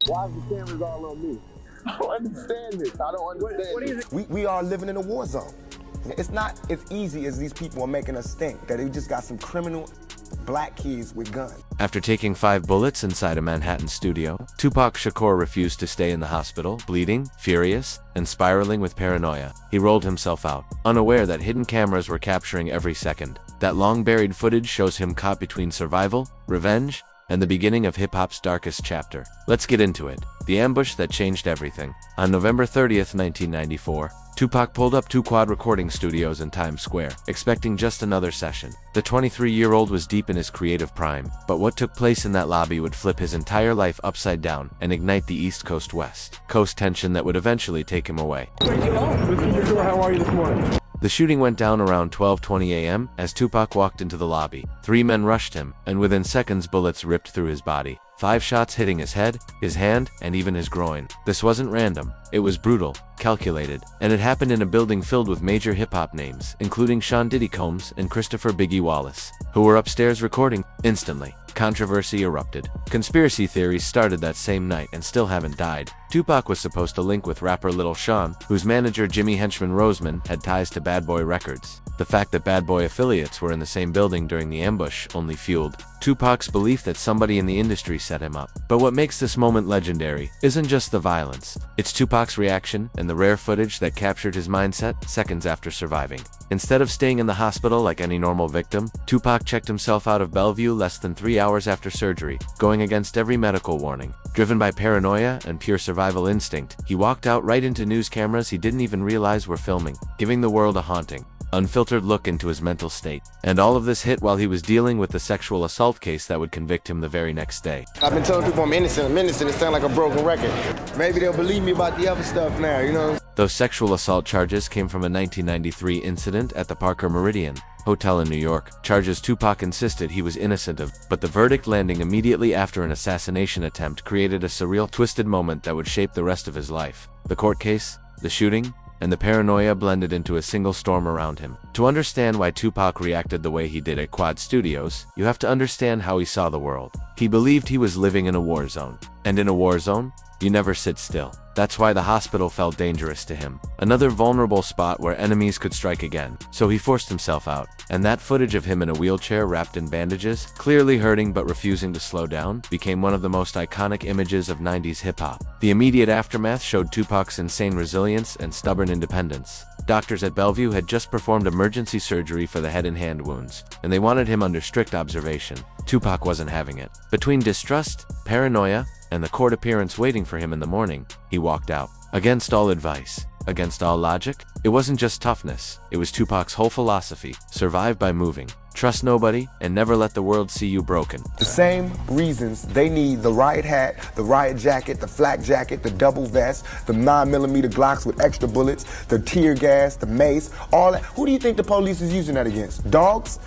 Why is the cameras all on me? I don't understand this. I don't understand this. We are living in a war zone. It's not as easy as these people are making us think, that they just got some criminal black kids with guns. After taking 5 bullets inside a Manhattan studio, Tupac Shakur refused to stay in the hospital, bleeding, furious, and spiraling with paranoia. He rolled himself out, unaware that hidden cameras were capturing every second. That long-buried footage shows him caught between survival, revenge, and the beginning of hip-hop's darkest chapter. Let's get into it. The ambush that changed everything. On November 30th, 1994, Tupac pulled up 2 quad recording studios in Times Square, expecting just another session. The 23-year-old was deep in his creative prime, but what took place in that lobby would flip his entire life upside down and ignite the East Coast-West Coast tension that would eventually take him away. How are you this morning? The shooting went down around 12:20 a.m. as Tupac walked into the lobby. 3 men rushed him, and within seconds bullets ripped through his body. 5 shots hitting his head, his hand, and even his groin. This wasn't random. It was brutal, calculated, and it happened in a building filled with major hip-hop names, including Sean Diddy Combs and Christopher Biggie Wallace, who were upstairs recording. Instantly, controversy erupted. Conspiracy theories started that same night and still haven't died. Tupac was supposed to link with rapper Lil Sean, whose manager Jimmy Henchman Roseman had ties to Bad Boy Records. The fact that Bad Boy affiliates were in the same building during the ambush only fueled Tupac's belief that somebody in the industry set him up. But what makes this moment legendary isn't just the violence. It's Tupac's reaction and the rare footage that captured his mindset seconds after surviving. Instead of staying in the hospital like any normal victim, Tupac checked himself out of Bellevue less than 3 hours after surgery, going against every medical warning. Driven by paranoia and pure survival instinct, he walked out right into news cameras he didn't even realize were filming, giving the world a haunting, unfiltered look into his mental state. And all of this hit while he was dealing with the sexual assault case that would convict him the very next day. I've been telling people I'm innocent, it sounds like a broken record. Maybe they'll believe me about the other stuff now, you know? Those sexual assault charges came from a 1993 incident at the Parker Meridian Hotel in New York, charges Tupac insisted he was innocent of, but the verdict landing immediately after an assassination attempt created a surreal, twisted moment that would shape the rest of his life. The court case, the shooting, and the paranoia blended into a single storm around him. To understand why Tupac reacted the way he did at Quad Studios, you have to understand how he saw the world. He believed he was living in a war zone. And in a war zone, you never sit still. That's why the hospital felt dangerous to him. Another vulnerable spot where enemies could strike again. So he forced himself out. And that footage of him in a wheelchair wrapped in bandages, clearly hurting but refusing to slow down, became one of the most iconic images of 90s hip-hop. The immediate aftermath showed Tupac's insane resilience and stubborn independence. Doctors at Bellevue had just performed emergency surgery for the head and hand wounds, and they wanted him under strict observation. Tupac wasn't having it. Between distrust, paranoia, and the court appearance waiting for him in the morning, he walked out. Against all advice, against all logic, it wasn't just toughness, it was Tupac's whole philosophy: survive by moving, trust nobody, and never let the world see you broken. The same reasons they need the riot hat, the riot jacket, the flak jacket, the double vest, the 9mm Glocks with extra bullets, the tear gas, the mace, all that. Who do you think the police is using that against? Dogs?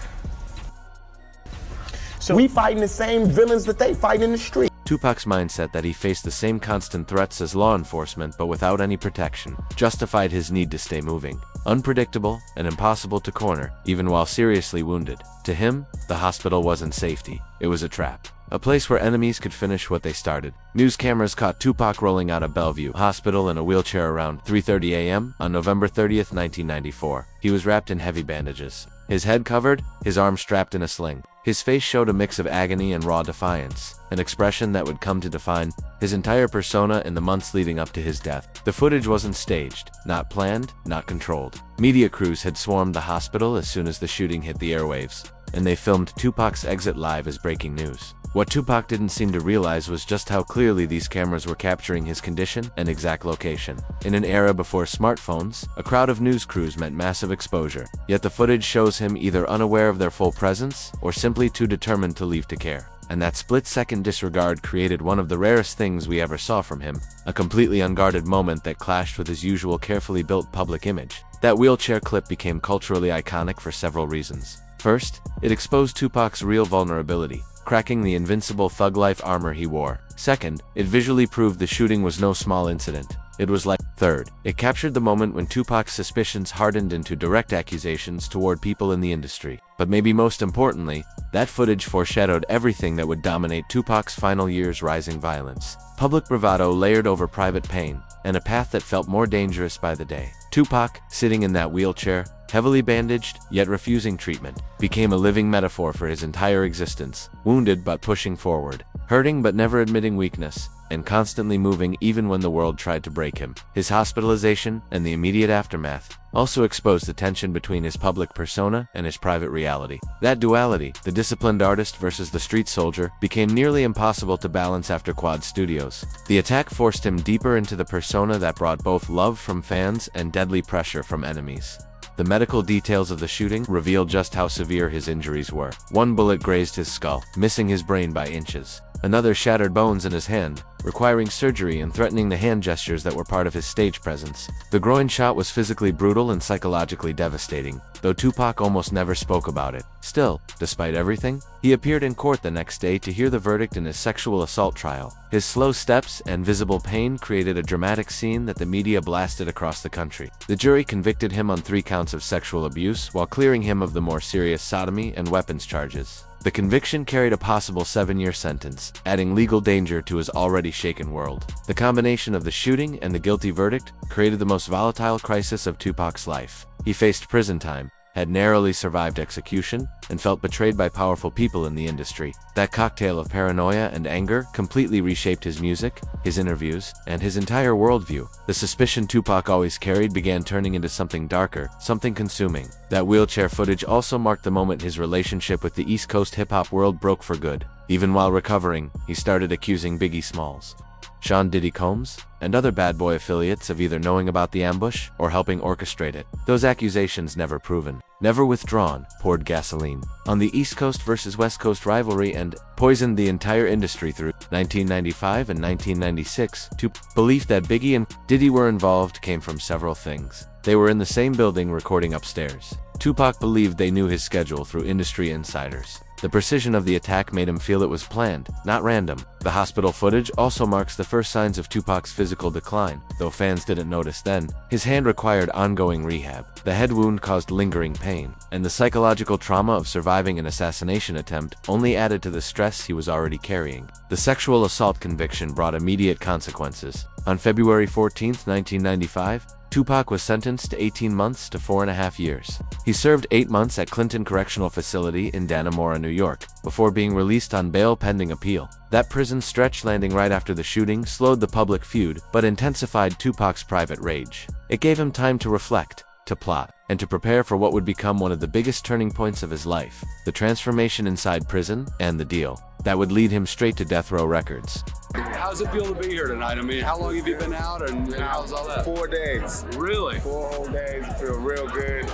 So we fighting the same villains that they fight in the street. Tupac's mindset that he faced the same constant threats as law enforcement but without any protection justified his need to stay moving. Unpredictable and impossible to corner, even while seriously wounded. To him, the hospital wasn't safety, it was a trap. A place where enemies could finish what they started. News cameras caught Tupac rolling out of Bellevue Hospital in a wheelchair around 3:30 a.m. on November 30th, 1994. He was wrapped in heavy bandages, his head covered, his arms strapped in a sling. His face showed a mix of agony and raw defiance, an expression that would come to define his entire persona in the months leading up to his death. The footage wasn't staged, not planned, not controlled. Media crews had swarmed the hospital as soon as the shooting hit the airwaves, and they filmed Tupac's exit live as breaking news. What Tupac didn't seem to realize was just how clearly these cameras were capturing his condition and exact location. In an era before smartphones, a crowd of news crews meant massive exposure, yet the footage shows him either unaware of their full presence or simply too determined to leave to care. And that split-second disregard created one of the rarest things we ever saw from him, a completely unguarded moment that clashed with his usual carefully built public image. That wheelchair clip became culturally iconic for several reasons. First, it exposed Tupac's real vulnerability, cracking the invincible thug-life armor he wore. Second, it visually proved the shooting was no small incident. It was like third. It captured the moment when Tupac's suspicions hardened into direct accusations toward people in the industry. But maybe most importantly, that footage foreshadowed everything that would dominate Tupac's final years' rising violence. Public bravado layered over private pain, and a path that felt more dangerous by the day. Tupac, sitting in that wheelchair, heavily bandaged, yet refusing treatment, became a living metaphor for his entire existence. Wounded but pushing forward, hurting but never admitting weakness, and constantly moving even when the world tried to break him. His hospitalization and the immediate aftermath also exposed the tension between his public persona and his private reality. That duality, the disciplined artist versus the street soldier, became nearly impossible to balance after Quad Studios. The attack forced him deeper into the persona that brought both love from fans and deadly pressure from enemies. The medical details of the shooting revealed just how severe his injuries were. One bullet grazed his skull, missing his brain by inches. Another shattered bones in his hand, requiring surgery and threatening the hand gestures that were part of his stage presence. The groin shot was physically brutal and psychologically devastating, though Tupac almost never spoke about it. Still, despite everything, he appeared in court the next day to hear the verdict in his sexual assault trial. His slow steps and visible pain created a dramatic scene that the media blasted across the country. The jury convicted him on 3 counts of sexual abuse while clearing him of the more serious sodomy and weapons charges. The conviction carried a possible 7-year sentence, adding legal danger to his already shaken world. The combination of the shooting and the guilty verdict created the most volatile crisis of Tupac's life. He faced prison time, had narrowly survived execution, and felt betrayed by powerful people in the industry. That cocktail of paranoia and anger completely reshaped his music, his interviews, and his entire worldview. The suspicion Tupac always carried began turning into something darker, something consuming. That wheelchair footage also marked the moment his relationship with the East Coast hip-hop world broke for good. Even while recovering, he started accusing Biggie Smalls, Sean Diddy Combs, and other Bad Boy affiliates of either knowing about the ambush or helping orchestrate it. Those accusations never proven, never withdrawn, poured gasoline on the East Coast versus West Coast rivalry and poisoned the entire industry through 1995 and 1996. Belief that Biggie and Diddy were involved came from several things. They were in the same building recording upstairs. Tupac believed they knew his schedule through industry insiders. The precision of the attack made him feel it was planned, not random. The hospital footage also marks the first signs of Tupac's physical decline, though fans didn't notice then. His hand required ongoing rehab. The head wound caused lingering pain, and the psychological trauma of surviving an assassination attempt only added to the stress he was already carrying. The sexual assault conviction brought immediate consequences. On February 14, 1995, Tupac was sentenced to 18 months to 4.5 years. He served 8 months at Clinton Correctional Facility in Dannemora, New York, before being released on bail pending appeal. That prison stretch landing right after the shooting slowed the public feud, but intensified Tupac's private rage. It gave him time to reflect, to plot, and to prepare for what would become one of the biggest turning points of his life: the transformation inside prison and the deal that would lead him straight to Death Row Records. How's it feel to be here tonight? I mean, how long have you been out and how's all that? 4 days. Really? 4 whole days. I feel real good.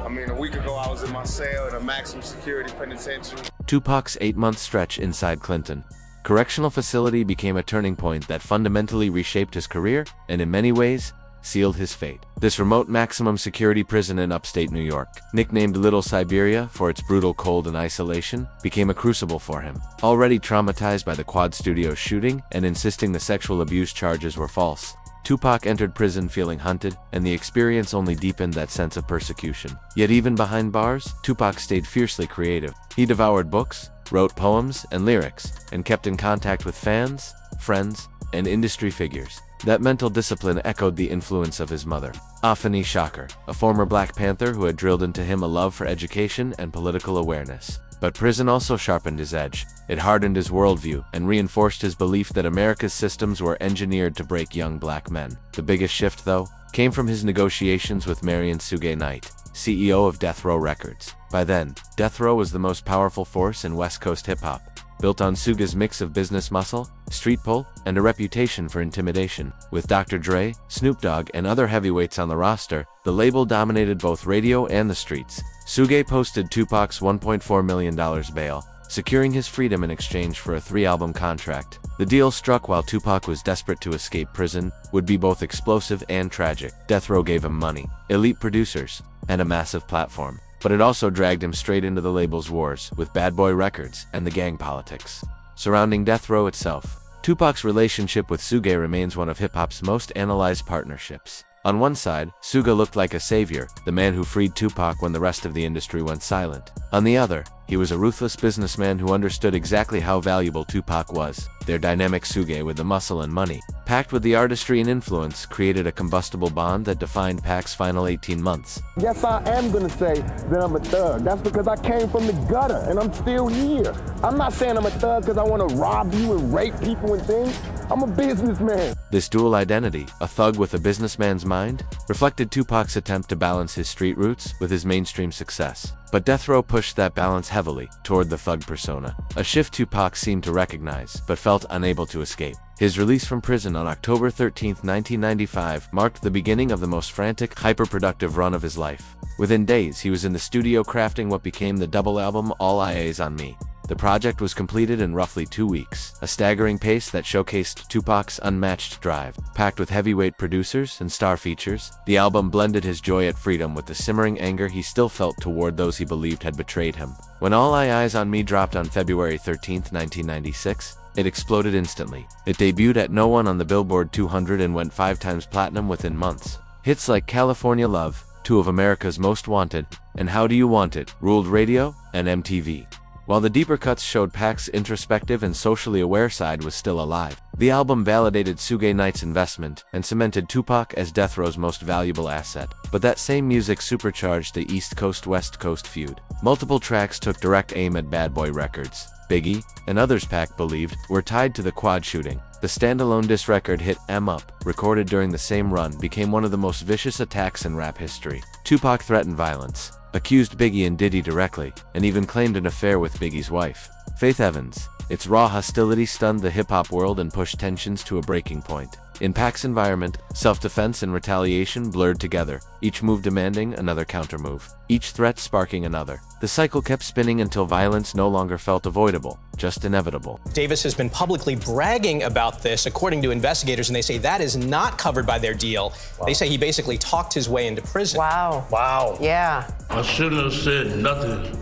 I mean, a week ago I was in my cell in a maximum security penitentiary. Tupac's 8-month stretch inside Clinton Correctional Facility became a turning point that fundamentally reshaped his career and in many ways sealed his fate. This remote maximum security prison in upstate New York, nicknamed Little Siberia for its brutal cold and isolation, became a crucible for him. Already traumatized by the Quad Studios shooting and insisting the sexual abuse charges were false, Tupac entered prison feeling hunted, and the experience only deepened that sense of persecution. Yet even behind bars, Tupac stayed fiercely creative. He devoured books, wrote poems and lyrics, and kept in contact with fans, friends, and industry figures. That mental discipline echoed the influence of his mother, Afeni Shakur, a former Black Panther who had drilled into him a love for education and political awareness. But prison also sharpened his edge. It hardened his worldview and reinforced his belief that America's systems were engineered to break young black men. The biggest shift, though, came from his negotiations with Marion Suge Knight, CEO of Death Row Records. By then, Death Row was the most powerful force in West Coast hip-hop, built on Suge's mix of business muscle, street pull, and a reputation for intimidation. With Dr. Dre, Snoop Dogg, and other heavyweights on the roster, the label dominated both radio and the streets. Suge posted Tupac's $1.4 million bail, securing his freedom in exchange for a 3-album contract. The deal, struck while Tupac was desperate to escape prison, would be both explosive and tragic. Death Row gave him money, elite producers, and a massive platform. But it also dragged him straight into the label's wars with Bad Boy Records and the gang politics surrounding Death Row itself. Tupac's relationship with Suge remains one of hip-hop's most analyzed partnerships. On one side, Suge looked like a savior, the man who freed Tupac when the rest of the industry went silent. On the other, he was a ruthless businessman who understood exactly how valuable Tupac was. Their dynamic Suge, with the muscle and money, packed with the artistry and influence, created a combustible bond that defined Pac's final 18 months. Yes, I am gonna say that I'm a thug. That's because I came from the gutter and I'm still here. I'm not saying I'm a thug because I want to rob you and rape people and things. I'm a businessman. This dual identity, a thug with a businessman's mind, reflected Tupac's attempt to balance his street roots with his mainstream success. But Death Row pushed that balance heavily toward the thug persona, a shift Tupac seemed to recognize, but felt unable to escape. His release from prison on October 13, 1995, marked the beginning of the most frantic, hyper-productive run of his life. Within days, he was in the studio crafting what became the double album All Eyes on Me. The project was completed in roughly 2 weeks, a staggering pace that showcased Tupac's unmatched drive. Packed with heavyweight producers and star features, the album blended his joy at freedom with the simmering anger he still felt toward those he believed had betrayed him. When All Eyes on Me dropped on February 13, 1996, it exploded instantly. It debuted at No. 1 on the Billboard 200 and went 5 times platinum within months. Hits like California Love, two of America's Most Wanted, and How Do You Want It ruled radio and MTV. While the deeper cuts showed Pac's introspective and socially aware side was still alive, the album validated Suge Knight's investment and cemented Tupac as Death Row's most valuable asset. But that same music supercharged the East Coast-West Coast feud. Multiple tracks took direct aim at Bad Boy Records. Biggie, and others Pac believed, were tied to the quad shooting. The standalone diss record hit M Up, recorded during the same run, became one of the most vicious attacks in rap history. Tupac threatened violence, accused Biggie and Diddy directly, and even claimed an affair with Biggie's wife, Faith Evans. Its raw hostility stunned the hip-hop world and pushed tensions to a breaking point. In Pac's environment, self-defense and retaliation blurred together, each move demanding another countermove, each threat sparking another. The cycle kept spinning until violence no longer felt avoidable, just inevitable. Davis has been publicly bragging about this, according to investigators, and they say that is not covered by their deal. Wow. They say he basically talked his way into prison. Wow. Wow. Yeah. I shouldn't have said nothing. You know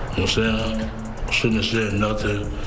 what I'm saying? I shouldn't have said nothing.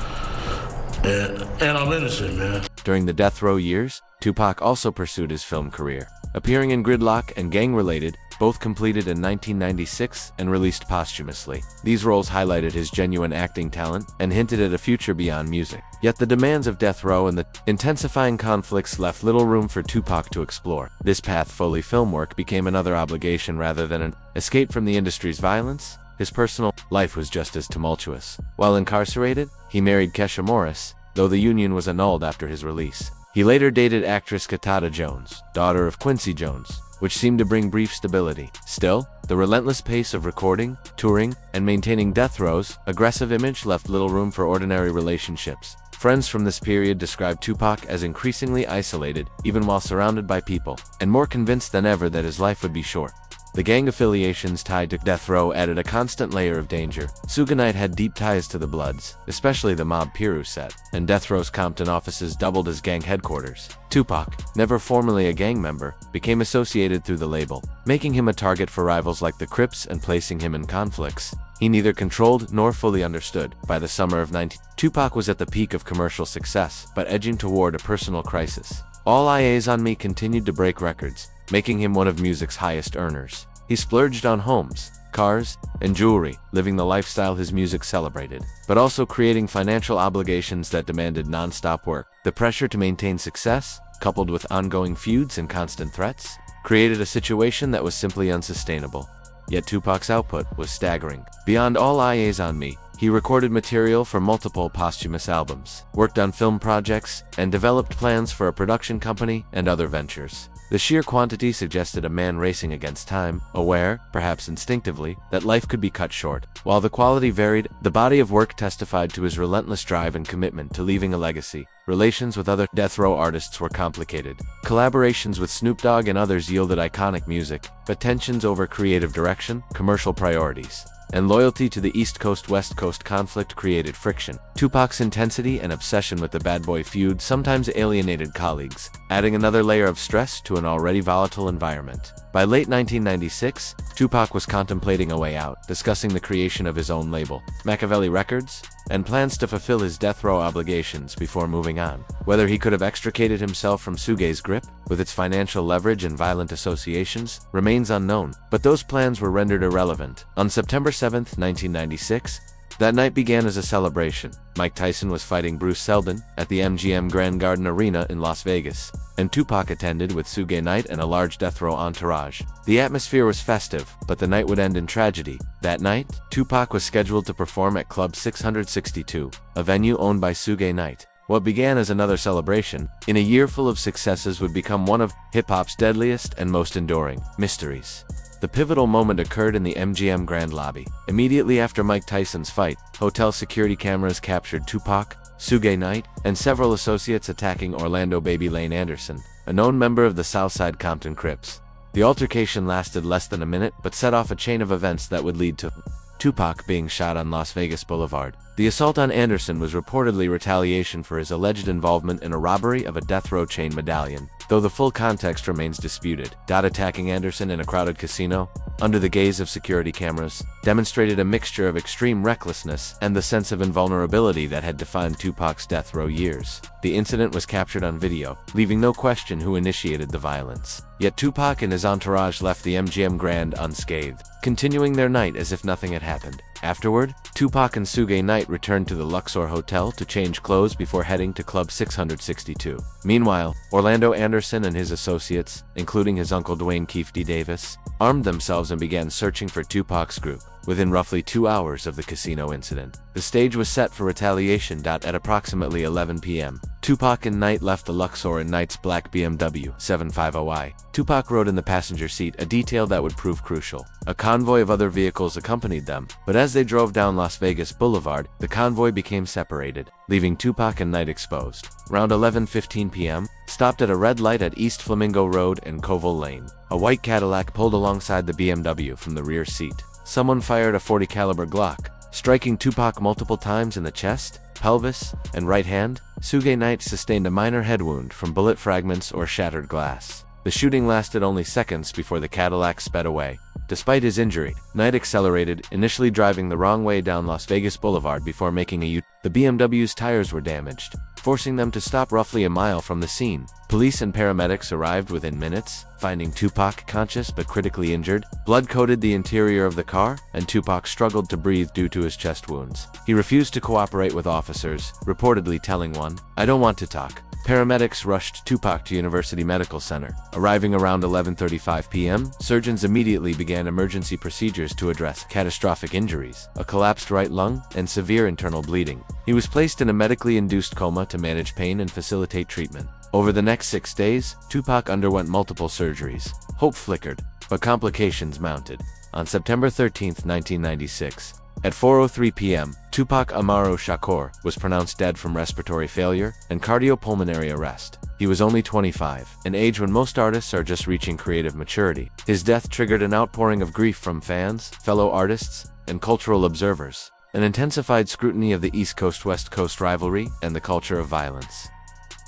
And I'm innocent, man. During the Death Row years, Tupac also pursued his film career, appearing in Gridlock and Gang Related, both completed in 1996 and released posthumously. These roles highlighted his genuine acting talent and hinted at a future beyond music. Yet the demands of Death Row and the intensifying conflicts left little room for Tupac to explore. This path, Foley film work, became another obligation rather than an escape from the industry's violence. His personal life was just as tumultuous. While incarcerated, he married Kesha Morris, though the union was annulled after his release. He later dated actress Katada Jones, daughter of Quincy Jones, which seemed to bring brief stability. Still, the relentless pace of recording, touring, and maintaining Death Row's aggressive image left little room for ordinary relationships. Friends from this period described Tupac as increasingly isolated, even while surrounded by people, and more convinced than ever that his life would be short. The gang affiliations tied to Death Row added a constant layer of danger. Suge Knight had deep ties to the Bloods, especially the Mob Piru set, and Death Row's Compton offices doubled as gang headquarters. Tupac, never formally a gang member, became associated through the label, making him a target for rivals like the Crips and placing him in conflicts he neither controlled nor fully understood. By the summer of 19, Tupac was at the peak of commercial success, but edging toward a personal crisis. All Eyes on Me continued to break records, making him one of music's highest earners. He splurged on homes, cars, and jewelry, living the lifestyle his music celebrated, but also creating financial obligations that demanded non-stop work. The pressure to maintain success, coupled with ongoing feuds and constant threats, created a situation that was simply unsustainable. Yet Tupac's output was staggering. Beyond All Eyes on Me, he recorded material for multiple posthumous albums, worked on film projects, and developed plans for a production company and other ventures. The sheer quantity suggested a man racing against time, aware, perhaps instinctively, that life could be cut short. While the quality varied, the body of work testified to his relentless drive and commitment to leaving a legacy. Relations with other Death Row artists were complicated. Collaborations with Snoop Dogg and others yielded iconic music, but tensions over creative direction, commercial priorities, and loyalty to the East Coast-West Coast conflict created friction. Tupac's intensity and obsession with the Bad Boy feud sometimes alienated colleagues, adding another layer of stress to an already volatile environment. By late 1996, Tupac was contemplating a way out, discussing the creation of his own label, Machiavelli Records, and plans to fulfill his death row obligations before moving on. Whether he could have extricated himself from Suge's grip, with its financial leverage and violent associations, remains unknown, but those plans were rendered irrelevant. On September 7, 1996, that night began as a celebration. Mike Tyson was fighting Bruce Seldon at the MGM Grand Garden Arena in Las Vegas, and Tupac attended with Suge Knight and a large death row entourage. The atmosphere was festive, but the night would end in tragedy. That night, Tupac was scheduled to perform at Club 662, a venue owned by Suge Knight. What began as another celebration, in a year full of successes, would become one of hip-hop's deadliest and most enduring mysteries. The pivotal moment occurred in the MGM Grand lobby. Immediately after Mike Tyson's fight, hotel security cameras captured Tupac, Suge Knight, and several associates attacking Orlando Baby Lane Anderson, a known member of the Southside Compton Crips. The altercation lasted less than a minute, but set off a chain of events that would lead to Tupac being shot on Las Vegas Boulevard. The assault on Anderson was reportedly retaliation for his alleged involvement in a robbery of a death row chain medallion, though the full context remains disputed. Attacking Anderson in a crowded casino, under the gaze of security cameras, demonstrated a mixture of extreme recklessness and the sense of invulnerability that had defined Tupac's death row years. The incident was captured on video, leaving no question who initiated the violence. Yet Tupac and his entourage left the MGM Grand unscathed, continuing their night as if nothing had happened. Afterward, Tupac and Suge Knight returned to the Luxor Hotel to change clothes before heading to Club 662. Meanwhile, Orlando Anderson and his associates, including his uncle Dwayne Keefe D. Davis, armed themselves and began searching for Tupac's group. Within roughly 2 hours of the casino incident, the stage was set for retaliation. At approximately 11 p.m., Tupac and Knight left the Luxor in Knight's black BMW 750i. Tupac rode in the passenger seat, a detail that would prove crucial. A convoy of other vehicles accompanied them, but as they drove down Las Vegas Boulevard, the convoy became separated, leaving Tupac and Knight exposed. Around 11:15 p.m., stopped at a red light at East Flamingo Road and Koval Lane. A white Cadillac pulled alongside the BMW from the rear seat. Someone fired a .40 caliber Glock, striking Tupac multiple times in the chest, pelvis, and right hand. Suge Knight sustained a minor head wound from bullet fragments or shattered glass. The shooting lasted only seconds before the Cadillac sped away. Despite his injury, Knight accelerated, initially driving the wrong way down Las Vegas Boulevard before making a U-turn. The BMW's tires were damaged, forcing them to stop roughly a mile from the scene. Police and paramedics arrived within minutes, finding Tupac conscious but critically injured. Blood coated the interior of the car, and Tupac struggled to breathe due to his chest wounds. He refused to cooperate with officers, reportedly telling one, "I don't want to talk." Paramedics rushed Tupac to University Medical Center. Arriving around 11:35 p.m., surgeons immediately began emergency procedures to address catastrophic injuries, a collapsed right lung, and severe internal bleeding. He was placed in a medically induced coma to manage pain and facilitate treatment. Over the next 6 days, Tupac underwent multiple surgeries. Hope flickered, but complications mounted. On September 13, 1996, at 4:03 p.m., Tupac Amaru Shakur was pronounced dead from respiratory failure and cardiopulmonary arrest. He was only 25, an age when most artists are just reaching creative maturity. His death triggered an outpouring of grief from fans, fellow artists, and cultural observers, an intensified scrutiny of the East Coast-West Coast rivalry and the culture of violence.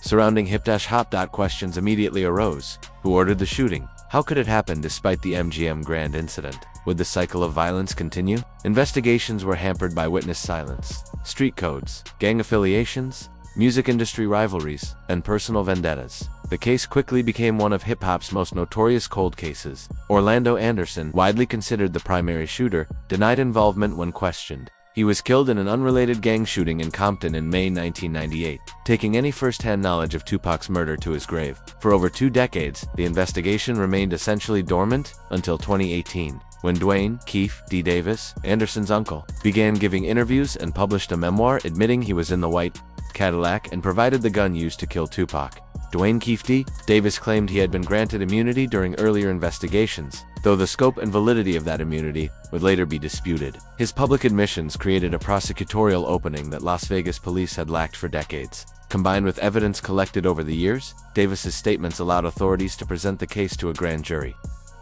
Surrounding hip-hop, questions immediately arose. Who ordered the shooting? How could it happen despite the MGM Grand incident? Would the cycle of violence continue? Investigations were hampered by witness silence, street codes, gang affiliations, music industry rivalries, and personal vendettas. The case quickly became one of hip-hop's most notorious cold cases. Orlando Anderson, widely considered the primary shooter, denied involvement when questioned. He was killed in an unrelated gang shooting in Compton in May 1998, taking any first-hand knowledge of Tupac's murder to his grave. For over 2 decades, the investigation remained essentially dormant until 2018, when Dwayne Keefe D. Davis, Anderson's uncle, began giving interviews and published a memoir admitting he was in the white Cadillac and provided the gun used to kill Tupac. Dwayne Keefe D. Davis claimed he had been granted immunity during earlier investigations, though the scope and validity of that immunity would later be disputed. His public admissions created a prosecutorial opening that Las Vegas police had lacked for decades. Combined with evidence collected over the years, Davis's statements allowed authorities to present the case to a grand jury.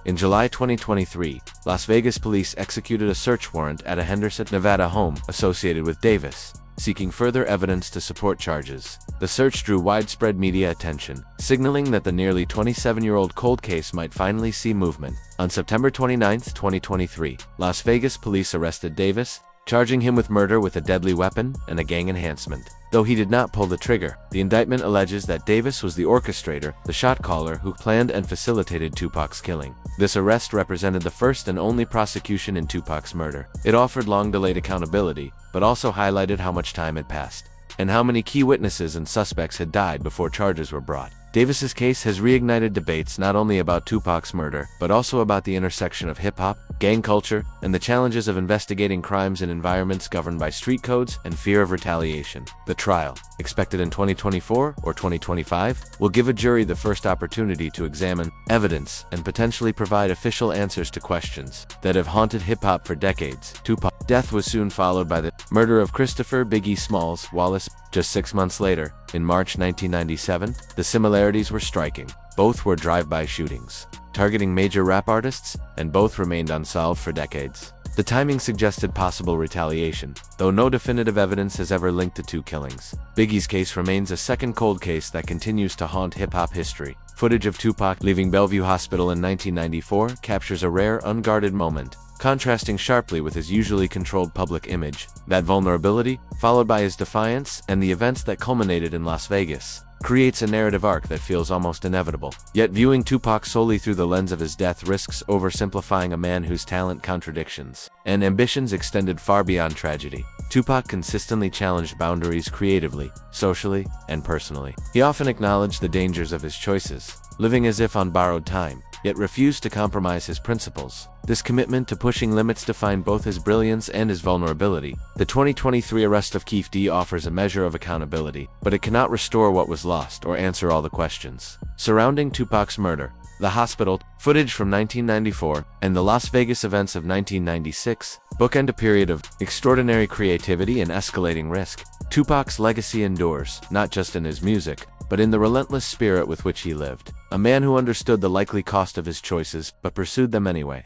In July 2023, Las Vegas police executed a search warrant at a Henderson, Nevada home associated with Davis, seeking further evidence to support charges. The search drew widespread media attention, signaling that the nearly 27-year-old cold case might finally see movement. On September 29, 2023, Las Vegas police arrested Davis, charging him with murder with a deadly weapon and a gang enhancement. Though he did not pull the trigger, the indictment alleges that Davis was the orchestrator, the shot caller who planned and facilitated Tupac's killing. This arrest represented the first and only prosecution in Tupac's murder. It offered long-delayed accountability, but also highlighted how much time had passed, and how many key witnesses and suspects had died before charges were brought. Davis's case has reignited debates not only about Tupac's murder, but also about the intersection of hip-hop, gang culture, and the challenges of investigating crimes in environments governed by street codes and fear of retaliation. The trial, expected in 2024 or 2025, will give a jury the first opportunity to examine evidence and potentially provide official answers to questions that have haunted hip-hop for decades. Tupac's death was soon followed by the murder of Christopher "Biggie" Smalls Wallace. Just 6 months later, in March 1997, the similarities were striking. Both were drive-by shootings, targeting major rap artists, and both remained unsolved for decades. The timing suggested possible retaliation, though no definitive evidence has ever linked the two killings. Biggie's case remains a second cold case that continues to haunt hip-hop history. Footage of Tupac leaving Bellevue Hospital in 1994 captures a rare, unguarded moment, contrasting sharply with his usually controlled public image. That vulnerability, followed by his defiance and the events that culminated in Las Vegas, creates a narrative arc that feels almost inevitable. Yet viewing Tupac solely through the lens of his death risks oversimplifying a man whose talent, contradictions, and ambitions extended far beyond tragedy. Tupac consistently challenged boundaries creatively, socially, and personally. He often acknowledged the dangers of his choices, living as if on borrowed time, yet refused to compromise his principles. This commitment to pushing limits defined both his brilliance and his vulnerability. The 2023 arrest of Keefe D offers a measure of accountability, but it cannot restore what was lost or answer all the questions surrounding Tupac's murder. The hospital, footage from 1994, and the Las Vegas events of 1996 bookend a period of extraordinary creativity and escalating risk. Tupac's legacy endures, not just in his music, but in the relentless spirit with which he lived. A man who understood the likely cost of his choices, but pursued them anyway.